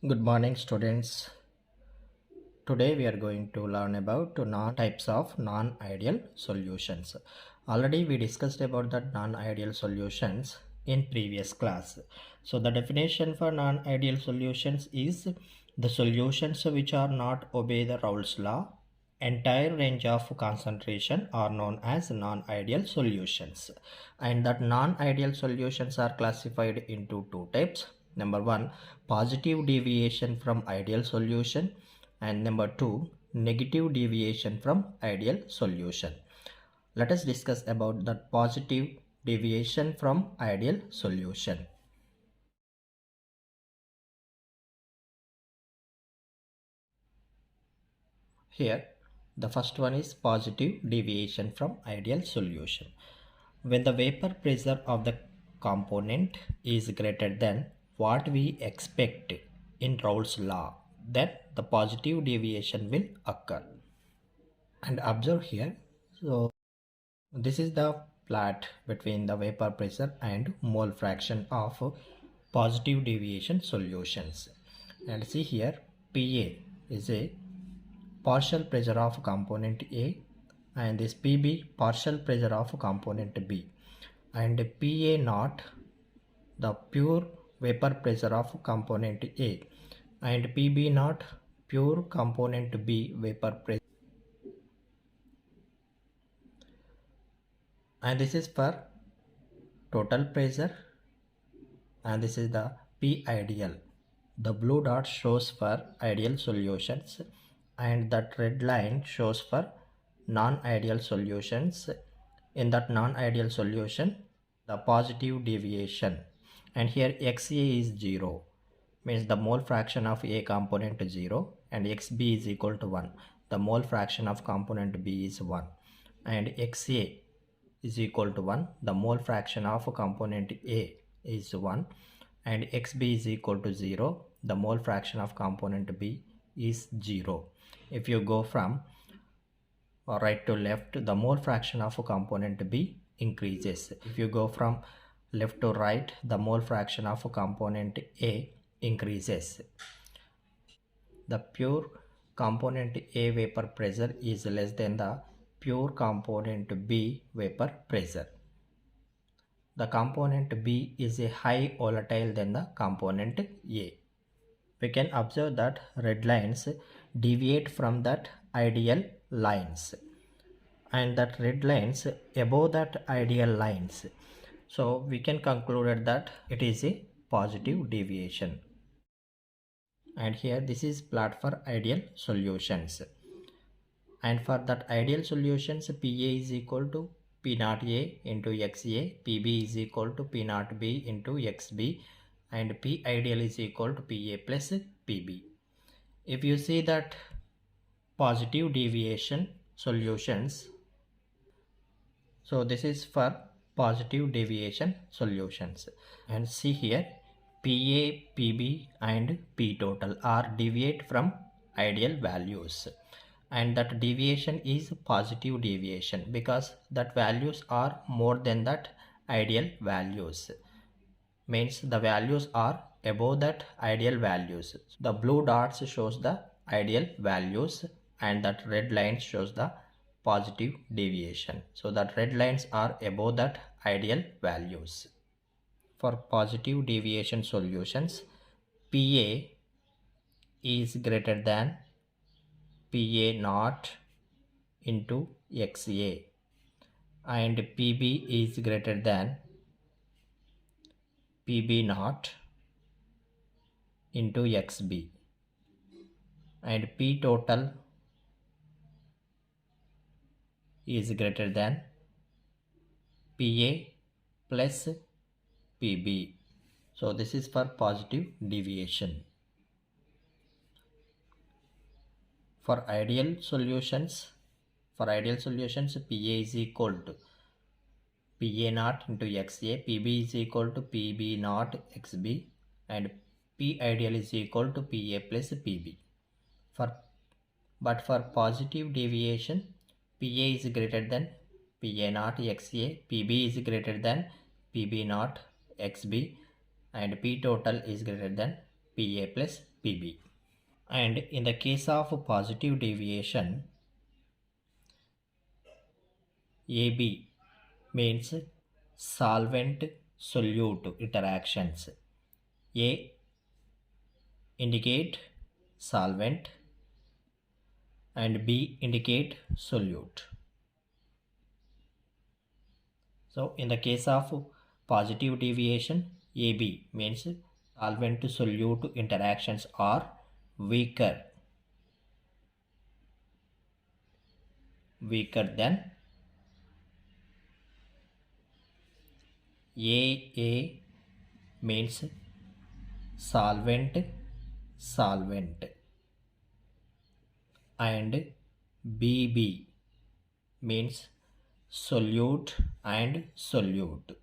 Good morning, students. Today we are going to learn about types of non-ideal solutions. Already we discussed about the non-ideal solutions in previous class. So the definition for non-ideal solutions is the solutions which are not obey the Raoult's law. Entire range of concentration are known as non-ideal solutions, and that non-ideal solutions are classified into two types. Number one, positive deviation from ideal solution, and number two, negative deviation from ideal solution. Let us discuss about the positive deviation from ideal solution. Here the first one is positive deviation from ideal solution. When the vapor pressure of the component is greater than what we expect in Raoult's law, then the positive deviation will occur. And observe here, so this is the plot between the vapor pressure and mole fraction of positive deviation solutions. And see here, PA is a partial pressure of component A, and this PB partial pressure of component B, and PA naught the pure vapor pressure of component A, and PB naught pure component B vapor pressure. And this is for total pressure, and this is the P ideal. The blue dot shows for ideal solutions, and that red line shows for non-ideal solutions. In that non-ideal solution, the positive deviation, and here XA is 0, means the mole fraction of A component is 0, and XB is equal to 1. The mole fraction of component B is 1, and XA is equal to 1. The mole fraction of component A is 1, and XB is equal to 0. The mole fraction of component B is 0. If you go from right to left, the mole fraction of component B increases. If you go from left to right, the mole fraction of component A increases. The pure component A vapor pressure is less than the pure component B vapor pressure. The component B is a high volatile than the component A. We can observe that red lines deviate from that ideal lines, and that red lines above that ideal lines. So we can conclude that it is a positive deviation. And here this is plot for ideal solutions. And for that ideal solutions, PA is equal to P naught A into XA, PB is equal to P naught B into XB, and P ideal is equal to PA plus PB. If you see that positive deviation solutions, so this is for positive deviation solutions, and see here PA, PB and P total are deviate from ideal values, and that deviation is positive deviation because that values are more than that ideal values, means the values are above that ideal values. The blue dots shows the ideal values, and that red line shows the positive deviation. So that red lines are above that ideal values. For positive deviation solutions, PA is greater than PA naught into XA, and PB is greater than PB naught into XB, and P total is greater than PA plus PB. So this is for positive deviation. For ideal solutions, PA is equal to PA naught into XA, PB is equal to PB naught XB, and P ideal is equal to PA plus PB. But for positive deviation, PA is greater than PA naught XA, PB is greater than PB naught XB, and P total is greater than Pa plus Pb. And in the case of positive deviation, AB means solvent solute interactions. A indicate solvent and B indicate solute. So in the case of positive deviation, AB means solvent to solute interactions are weaker than AA means solvent and BB means solute and solute.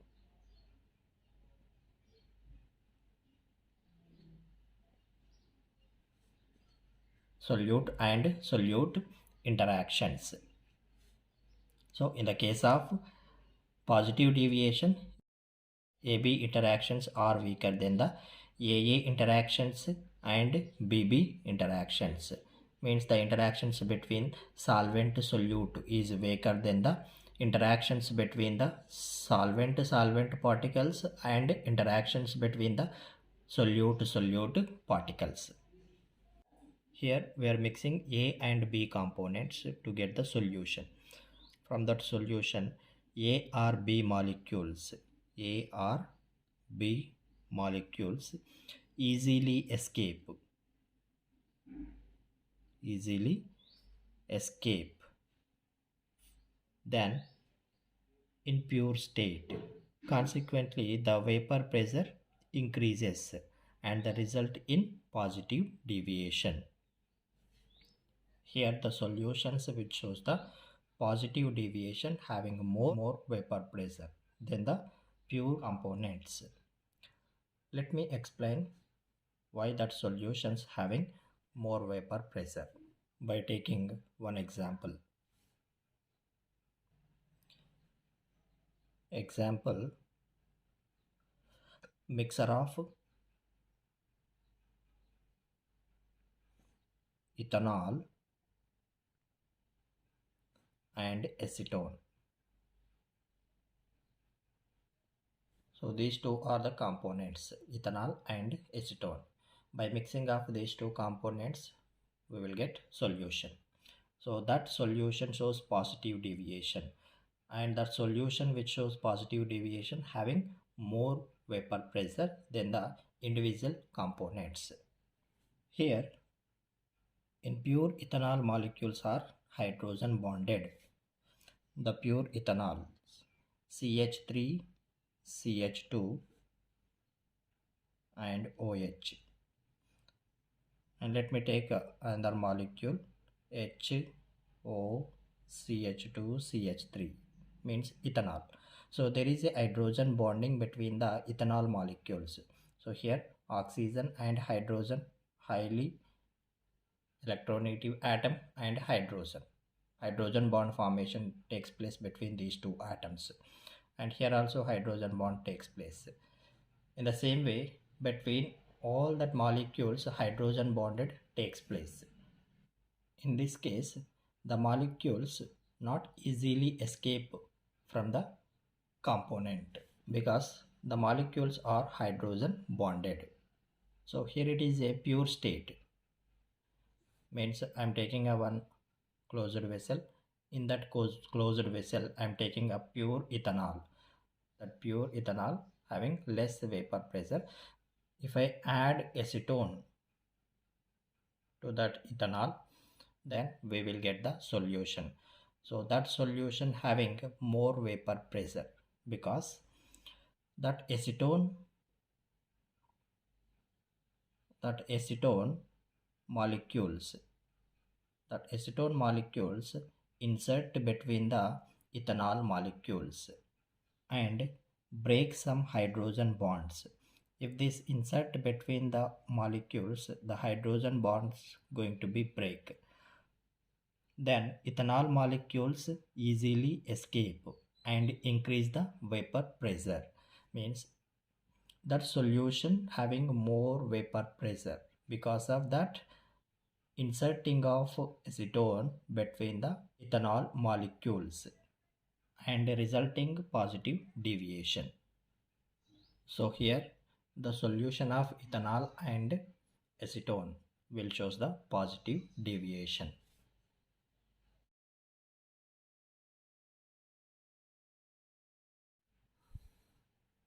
Solute and solute interactions. So in the case of positive deviation, AB interactions are weaker than the AA interactions and BB interactions. Means the interactions between solvent solute is weaker than the interactions between the solvent particles and interactions between the solute particles. Here we are mixing A and B components to get the solution. From that solution, A or B molecules easily escape then in pure state. Consequently, the vapor pressure increases and the result in positive deviation. Here the solutions which shows the positive deviation having more vapor pressure than the pure components. Let me explain why that solutions having more vapor pressure by taking one example. Example, mixture of ethanol and acetone. So these two are the components, ethanol and acetone. By mixing of these two components, we will get solution. So that solution shows positive deviation, and that solution which shows positive deviation having more vapor pressure than the individual components. Here in pure ethanol molecules are hydrogen bonded. The pure ethanol CH3, CH2 and OH. And let me take another molecule HOCH2CH3 means ethanol. So there is a hydrogen bonding between the ethanol molecules. So here oxygen and hydrogen, highly electronegative atom and hydrogen bond formation takes place between these two atoms, and here also hydrogen bond takes place. In the same way, between all that molecules hydrogen bonded takes place. In this case, the molecules not easily escape from the component because the molecules are hydrogen bonded. So here it is a pure state, means I am taking a one closed vessel. In that closed vessel I am taking a pure ethanol. That pure ethanol having less vapor pressure. If I add acetone to that ethanol, then we will get the solution. So that solution having more vapor pressure because that acetone molecules insert between the ethanol molecules and break some hydrogen bonds. If this insert between the molecules, the hydrogen bonds going to be break, then ethanol molecules easily escape and increase the vapor pressure. Means that solution having more vapor pressure. Because of that, inserting of acetone between the ethanol molecules and resulting positive deviation. So here the solution of ethanol and acetone will shows the positive deviation.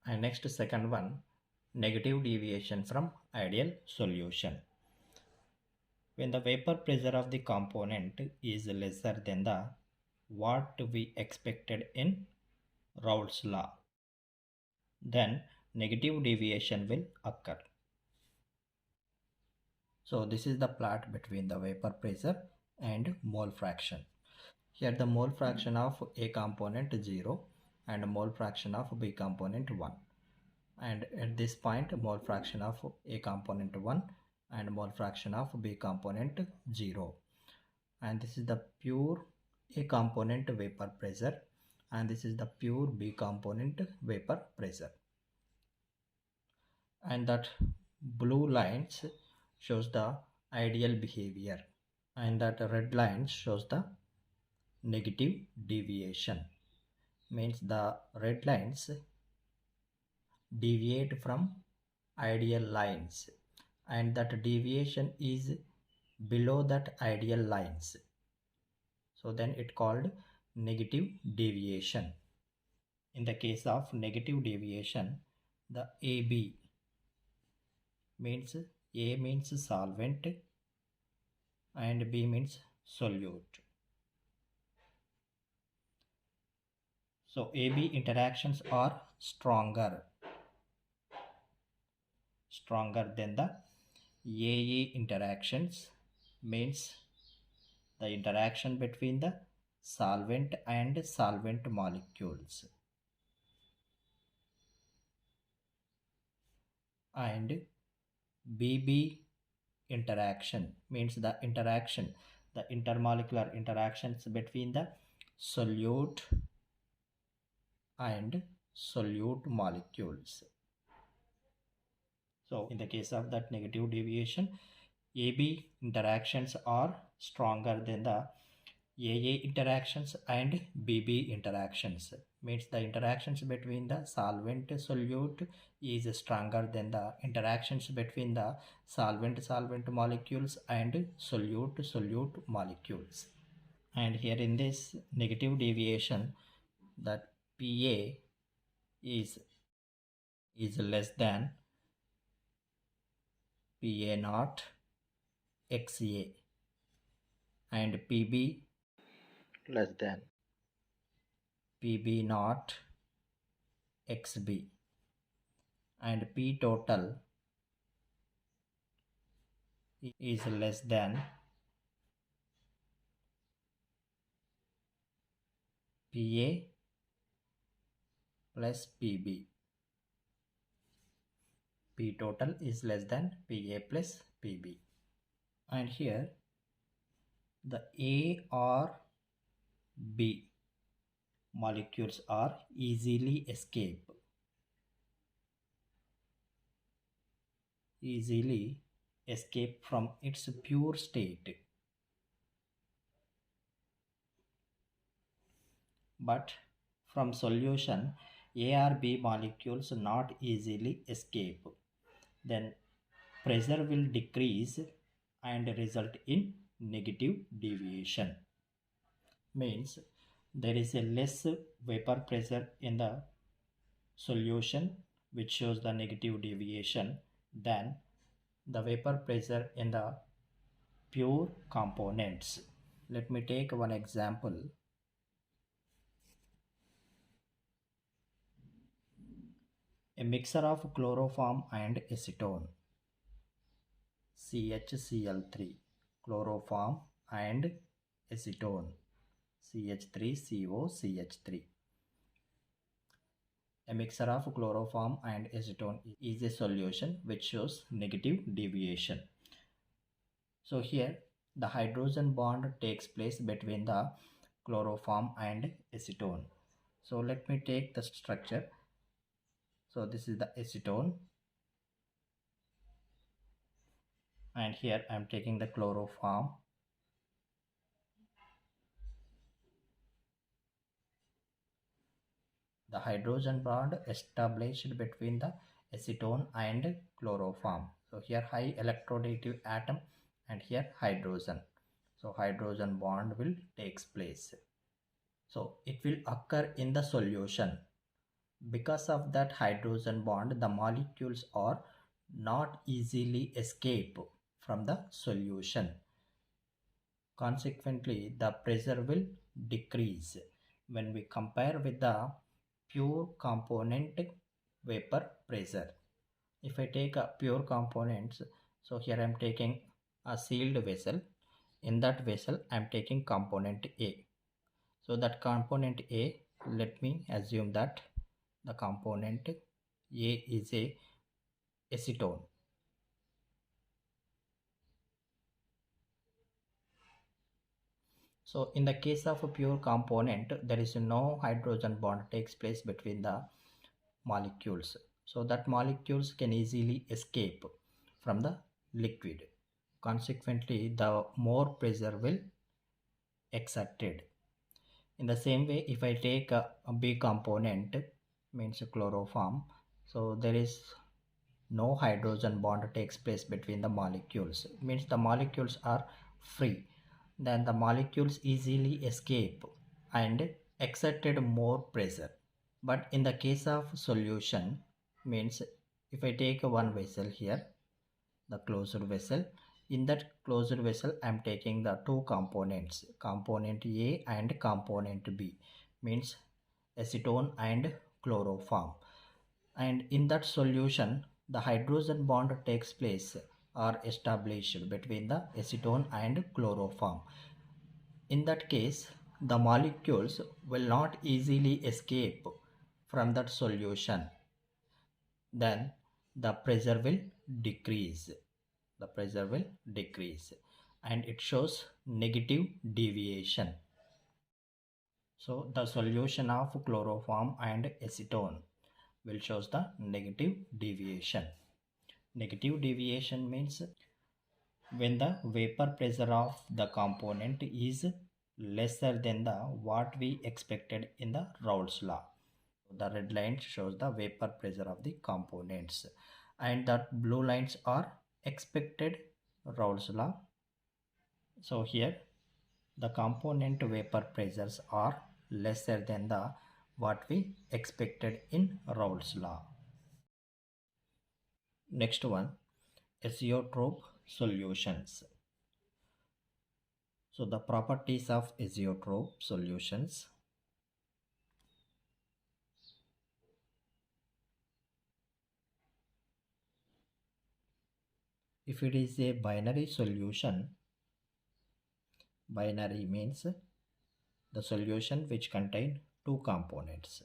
And next, second one, negative deviation from ideal solution. When the vapor pressure of the component is lesser than the what we expected in Raoult's law, then negative deviation will occur. So this is the plot between the vapor pressure and mole fraction. Here the mole fraction of A component 0 and mole fraction of B component 1. And at this point mole fraction of A component 1 and mole fraction of B component 0. And this is the pure A component vapor pressure and this is the pure B component vapor pressure. And that blue lines shows the ideal behavior and that red line shows the negative deviation. Means the red lines deviate from ideal lines and that deviation is below that ideal lines. So then it called negative deviation. In the case of negative deviation, the AB means A means solvent and B means solute. So AB interactions are stronger than the AA interactions, means the interaction between the solvent and solvent molecules. And BB interaction means the intermolecular interactions between the solute and solute molecules. So in the case of that negative deviation, AB interactions are stronger than the AA interactions and BB interactions. Means the interactions between the solvent solute is stronger than the interactions between the solvent molecules and solute molecules. And here in this negative deviation, that PA is less than PA naught XA and PB less than PB naught XB and P total is less than PA plus PB. P total is less than PA plus PB. And here the A or B molecules are easily escape from its pure state, but from solution A or B molecules not easily escape, then pressure will decrease and result in negative deviation. Means there is a less vapor pressure in the solution, which shows the negative deviation, than the vapor pressure in the pure components. Let me take one example. A mixture of chloroform and acetone, CHCl3, chloroform and acetone, CH3COCH3. A mixture of chloroform and acetone is a solution which shows negative deviation. So here the hydrogen bond takes place between the chloroform and acetone. So let me take the structure. So this is the acetone and here I'm taking the chloroform. The hydrogen bond established between the acetone and chloroform. So here high electronegative atom and here hydrogen. So hydrogen bond will takes place. So it will occur in the solution. Because of that hydrogen bond, the molecules are not easily escape from the solution. Consequently, the pressure will decrease when we compare with the pure component vapor pressure. If I take a pure components, so here I am taking a sealed vessel. In that vessel, I am taking component A. So that component A, let me assume that the component A is a acetone. So in the case of a pure component, there is no hydrogen bond takes place between the molecules. So that molecules can easily escape from the liquid. Consequently, the more pressure will exerted. In the same way, if I take a B component, means a chloroform, so there is no hydrogen bond takes place between the molecules, means the molecules are free, then the molecules easily escape and exerted more pressure. But in the case of solution, means if I take one vessel here, the closed vessel, in that closed vessel I am taking the two components, component A and component B, means acetone and chloroform, and in that solution the hydrogen bond takes place or established between the acetone and chloroform. In that case, the molecules will not easily escape from that solution. Then the pressure will decrease. The pressure will decrease and it shows negative deviation. So the solution of chloroform and acetone will shows the negative deviation. Negative deviation means when the vapor pressure of the component is lesser than the what we expected in the Raoult's law. The red line shows the vapor pressure of the components and the blue lines are expected Raoult's law. So here the component vapor pressures are lesser than the what we expected in Raoult's law. Next one, Azeotrope solutions. So the properties of Azeotrope solutions. If it is a binary solution, binary means the solution which contain two components.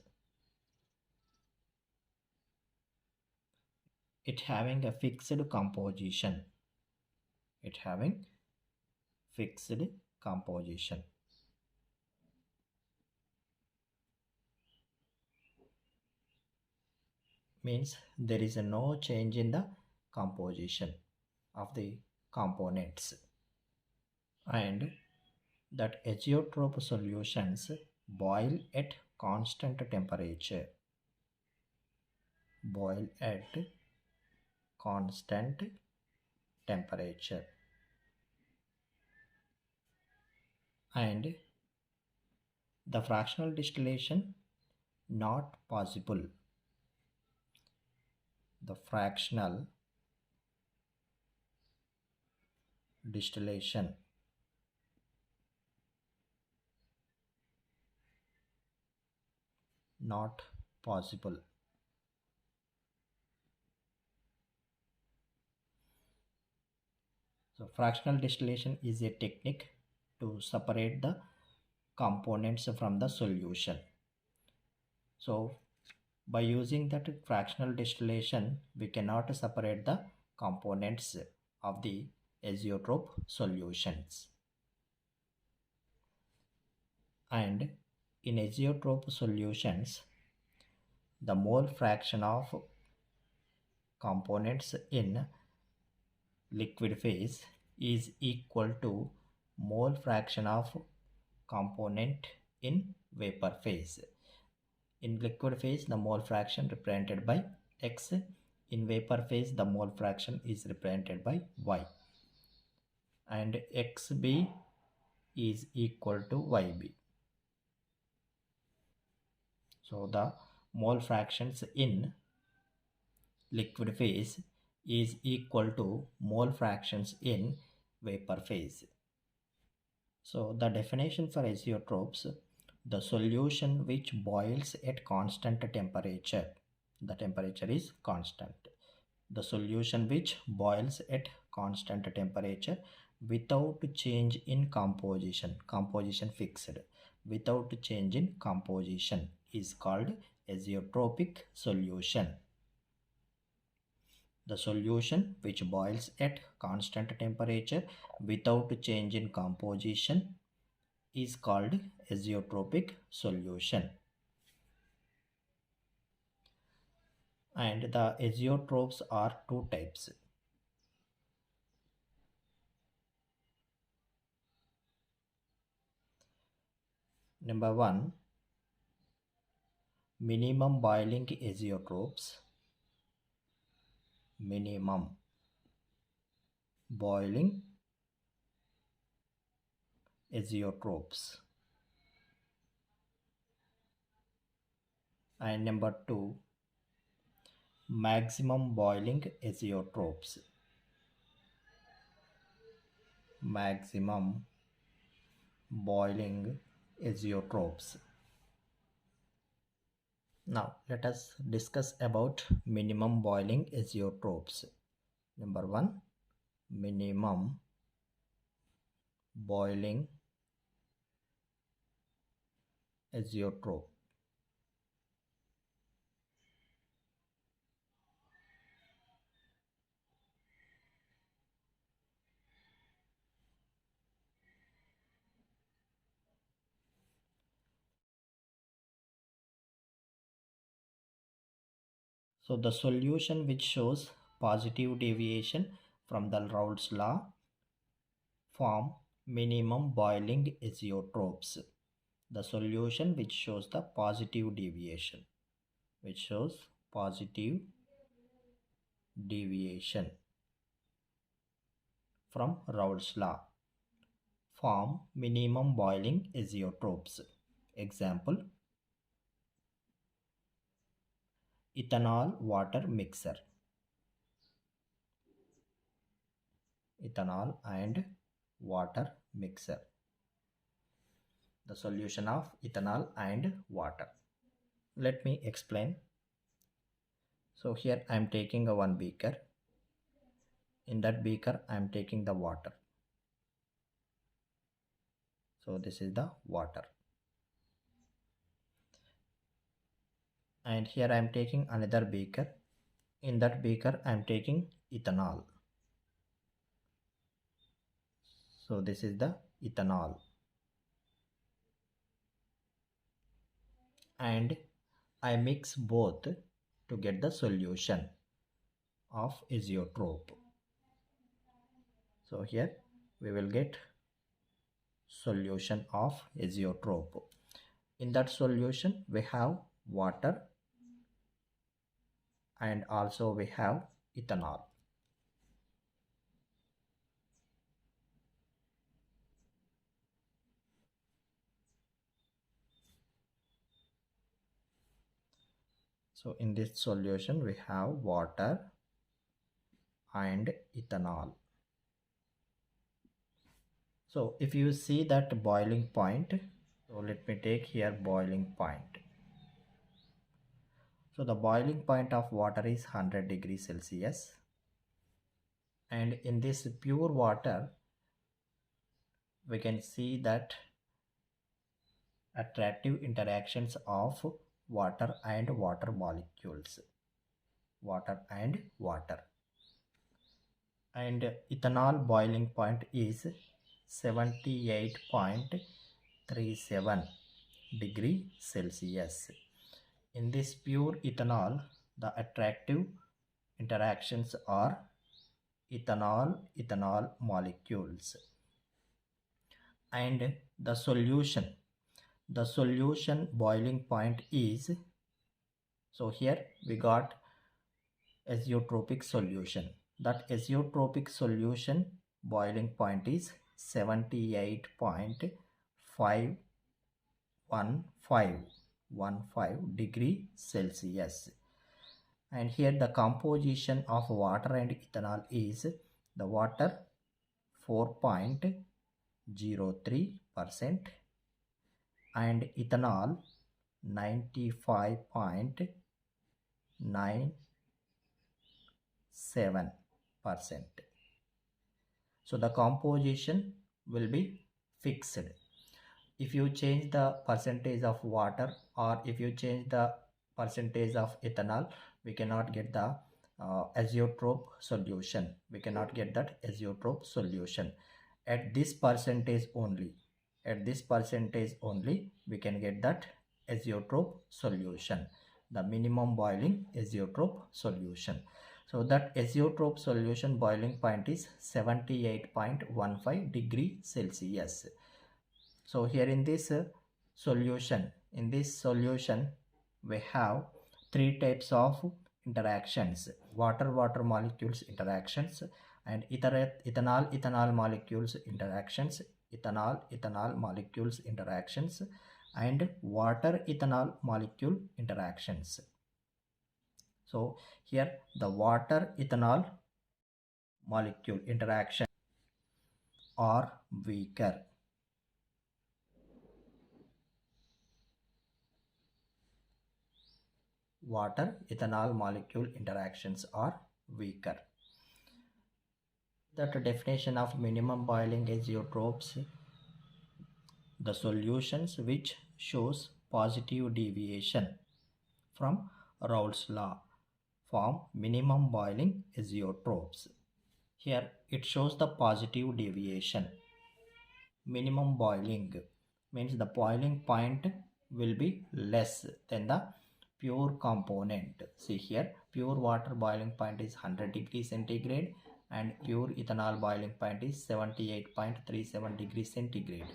It having a fixed composition. It having fixed composition. Means there is no change in the composition of the components. And that azeotrope solutions boil at constant temperature. Boil at constant temperature. And the fractional distillation not possible. The fractional distillation not possible. So fractional distillation is a technique to separate the components from the solution. So by using that fractional distillation, we cannot separate the components of the azeotrope solutions. And in azeotrope solutions, the mole fraction of components in liquid phase is equal to mole fraction of component in vapor phase. In liquid phase, the mole fraction represented by X. In vapor phase, the mole fraction is represented by Y. And XB is equal to YB. So the mole fractions in liquid phase is equal to mole fractions in vapor phase. So the definition for azeotropes, the solution which boils at constant temperature, the temperature is constant. The solution which boils at constant temperature without change in composition, composition fixed, without change in composition is called azeotropic solution. The solution which boils at constant temperature without change in composition is called azeotropic solution. And the azeotropes are two types. Number one, minimum boiling azeotropes. Minimum boiling azeotropes. And number two, maximum boiling azeotropes. Maximum boiling azeotropes. Now let us discuss about minimum boiling azeotropes. Number one, minimum boiling azeotrope. So the solution which shows positive deviation from the Raoult's law form minimum boiling azeotropes. The solution which shows the positive deviation, from Raoult's law form minimum boiling azeotropes. Example, ethanol water mixer. Ethanol and water mixer. The solution of ethanol and water. Let me explain. So here I am taking a one beaker. In that beaker I am taking the water. So this is the water. And here I am taking another beaker. In that beaker I am taking ethanol. So this is the ethanol. And I mix both to get the solution of azeotrope. So here we will get solution of azeotrope. In that solution we have water and also we have ethanol. So in this solution we have water and ethanol. So if you see that boiling point, so let me take here boiling point. So the boiling point of water is 100 degrees Celsius. And in this pure water, we can see that attractive interactions of water and water molecules. Water and water. And ethanol boiling point is 78.37 degree Celsius. In this pure ethanol, the attractive interactions are ethanol molecules. And the solution boiling point is, so here we got azeotropic solution. That azeotropic solution boiling point is 78.515 degree Celsius. And here the composition of water and ethanol is, the water 4.03% and ethanol 95.97%. So the composition will be fixed. If you change the percentage of water or if you change the percentage of ethanol, we cannot get the azeotrope solution. We cannot get that azeotrope solution. At this percentage only, we can get that azeotrope solution, the minimum boiling azeotrope solution. So that azeotrope solution boiling point is 78.15 degree Celsius. So here in this solution, we have three types of interactions: water molecules interactions, and ethanol molecules interactions, ethanol molecules interactions, and water ethanol molecule interactions. So here the water ethanol molecule interaction are weaker. Water ethanol molecule interactions are weaker. That definition of minimum boiling azeotropes, the solutions which shows positive deviation from Raoult's law form minimum boiling azeotropes. Here it shows the positive deviation. Minimum boiling means the boiling point will be less than the pure component. See here, pure water boiling point is 100 degrees centigrade and pure ethanol boiling point is 78.37 degrees centigrade.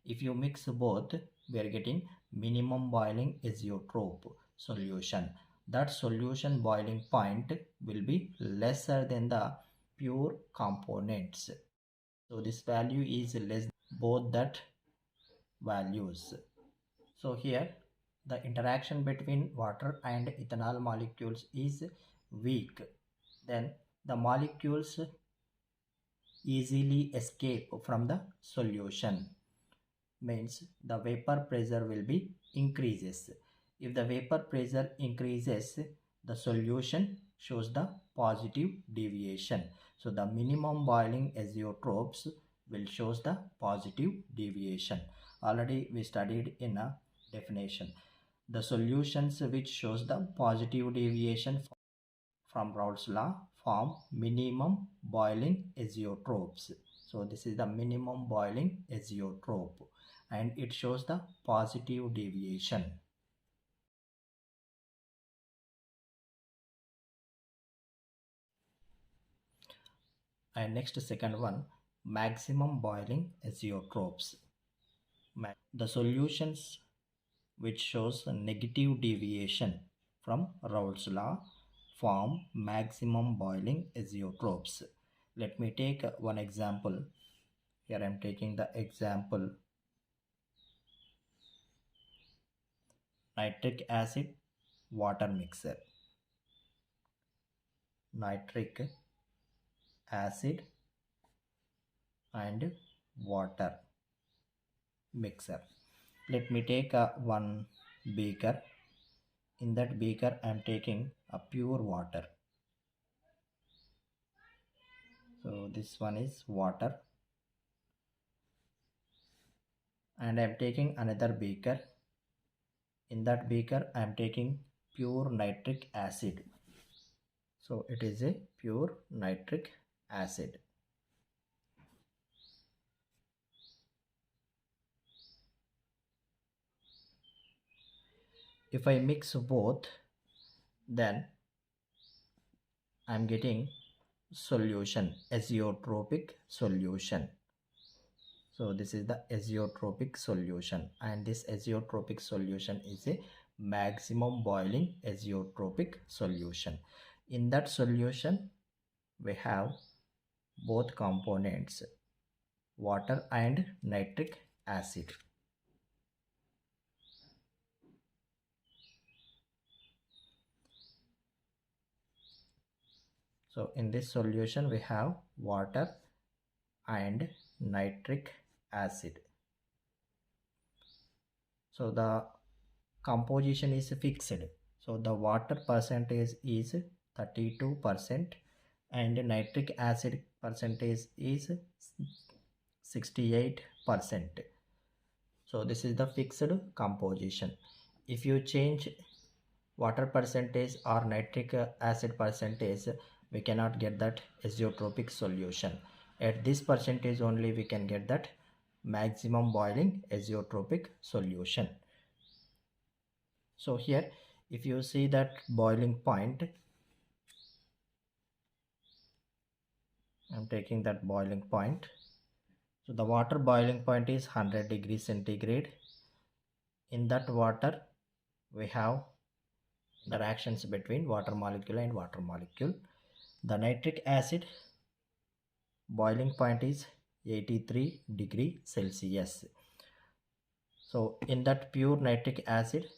If you mix both, we are getting minimum boiling azeotrope solution. That solution boiling point will be lesser than the pure components. So this value is less than both that values. So here the interaction between water and ethanol molecules is weak. Then the molecules easily escape from the solution, means the vapor pressure will be increases. If the vapor pressure increases, the solution shows the positive deviation. So the minimum boiling azeotropes will shows the positive deviation. Already we studied in a definition. The solutions which shows the positive deviation from Raoult's law form minimum boiling azeotropes. So this is the minimum boiling azeotrope and it shows the positive deviation. And next, second one, maximum boiling azeotropes. The solutions which shows a negative deviation from Raoult's law form maximum boiling azeotropes. Let me take one example. Here I am taking the example nitric acid water mixer. Nitric acid and water mixer. Let me take one beaker. In that beaker I am taking a pure water. So this one is water, and I am taking another beaker. In that beaker I am taking pure nitric acid. So it is a pure nitric acid. If I mix both, then I am getting solution, azeotropic solution. So this is the azeotropic solution, and this azeotropic solution is a maximum boiling azeotropic solution. In that solution we have both components, water and nitric acid. So in this solution we have water and nitric acid. So the composition is fixed. So the water percentage is 32% and nitric acid percentage is 68%. So this is the fixed composition. If you change water percentage or nitric acid percentage, we cannot get that azeotropic solution. At this percentage only we can get that maximum boiling azeotropic solution. So here if you see that boiling point, I'm taking that boiling point. So the water boiling point is 100 degrees centigrade. In that water we have interactions between water molecule and water molecule. The nitric acid boiling point is 83 degree Celsius. So in that pure nitric acid,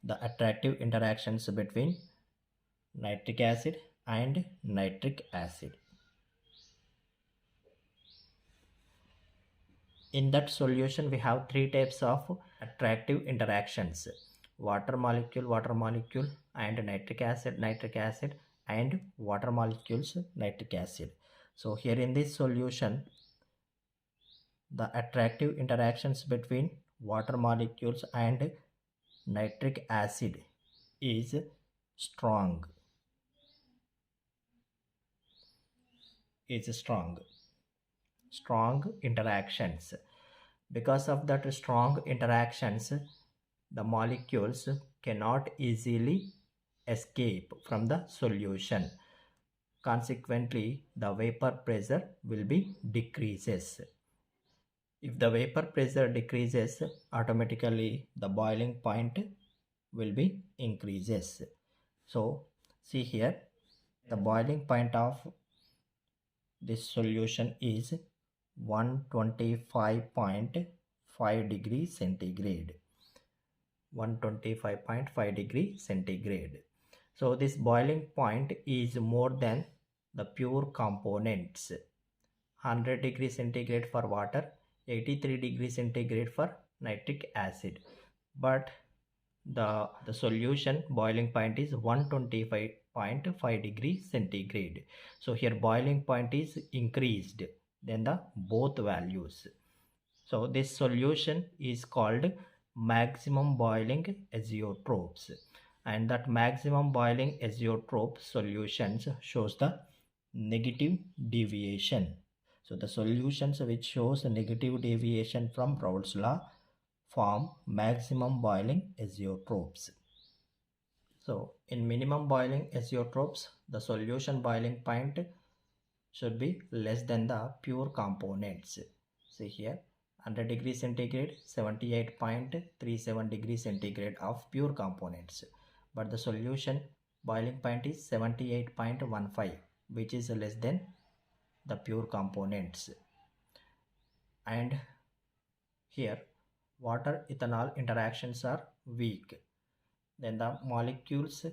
the attractive interactions between nitric acid and nitric acid. In that solution we have three types of attractive interactions: water molecule, and nitric acid, and water molecules, nitric acid. So here in this solution, the attractive interactions between water molecules and nitric acid is strong. Strong interactions. Because of that strong interactions, the molecules cannot easily escape from the solution. Consequently, the vapor pressure will be decreases. If the vapor pressure decreases, automatically the boiling point will be increases. So see here, the boiling point of this solution is 125.5 degrees centigrade. 125.5 degree centigrade. So this boiling point is more than the pure components. 100 degree centigrade for water, 83 degree centigrade for nitric acid. But the solution boiling point is 125.5 degree centigrade. So here boiling point is increased than the both values. So this solution is called maximum boiling azeotropes, and that maximum boiling azeotrope solutions shows the negative deviation. So the solutions which shows a negative deviation from Raoult's law form maximum boiling azeotropes. So in minimum boiling azeotropes, the solution boiling point should be less than the pure components. See here, 100 degrees centigrade, 78.37 degrees centigrade of pure components. But the solution boiling point is 78.15, which is less than the pure components. And here water ethanol interactions are weak. Then the molecules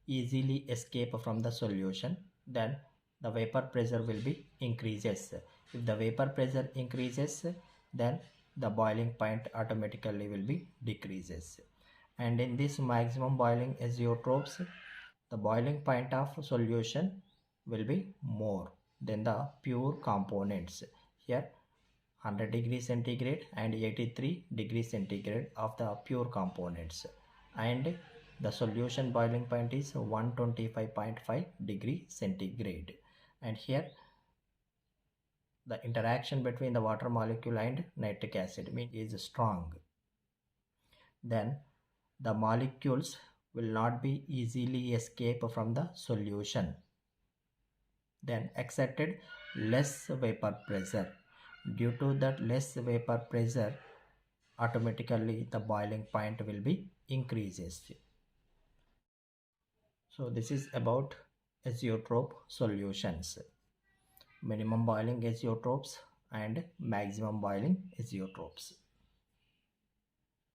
easily escape from the solution. Then the vapor pressure will be increases. If the vapor pressure increases, then the boiling point automatically will be decreases. And in this maximum boiling azeotropes, the boiling point of solution will be more than the pure components. Here 100 degrees centigrade and 83 degrees centigrade of the pure components, and the solution boiling point is 125.5 degree centigrade. And here the interaction between the water molecule and nitric acid is strong. Then the molecules will not be easily escape from the solution. Then accepted less vapor pressure. Due to that less vapor pressure, automatically the boiling point will be increases. So this is about azeotrope solutions, minimum boiling azeotropes and maximum boiling azeotropes.